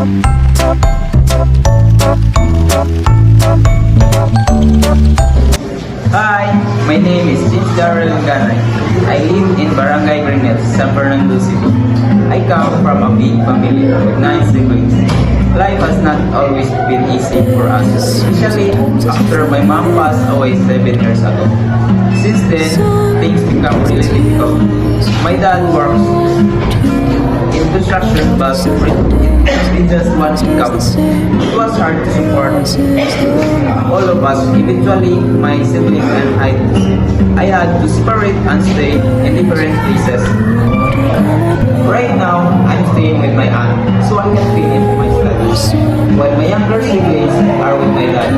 Hi, my name is James Darrell Ganay. I live in Barangay Grinet, San Fernando City. I come from a big family with 9 siblings. Life has not always been easy for us, especially after my mom passed away 7 years ago. Since then, things become really difficult. My dad works in construction, but it just one income. It was hard to support all of us. Eventually, my siblings and I had to separate and stay in different places. Right now, I'm staying with my aunt, so I can finish my studies, while my younger siblings are with my dad.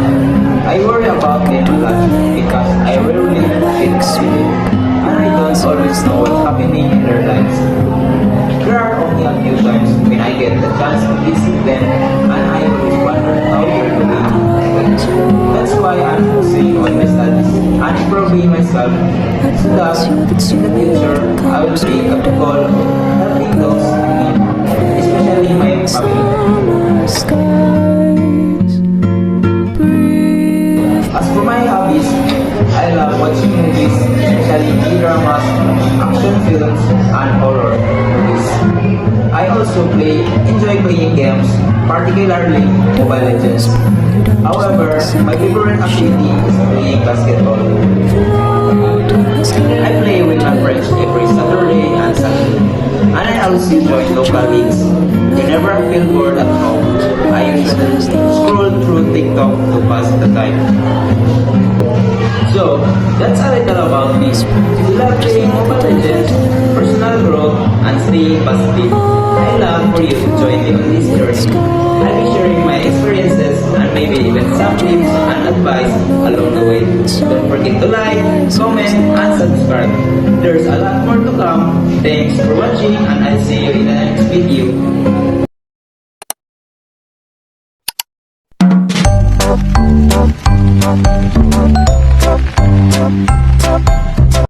I worry about them a lot because I rarely get to see them, and I don't always know what's happening in their lives. There are only a few times when I get the chance to visit them, and I always wonder how they're doing. That's why I'm focusing on my studies and improving myself so that in the future I will be capable of helping those in need, especially my family. As for my hobbies, I love watching movies, especially K-dramas, action films, and horror movies. I also enjoy playing games, particularly Mobile Legends. However, my favorite activity is playing basketball. I play with my friends every Saturday and Sunday, and I also join local leagues. Whenever I feel bored at home, I usually scroll through TikTok to pass the time. So, that's a little about me. We love playing Mobile Legends, personal growth, and staying positive. I love for you to join me on this journey. I'll be sharing my experiences and maybe even some tips and advice along the way. Don't forget to like, comment, and subscribe. There's a lot more to come. Thanks for watching, and I'll see you in the next video.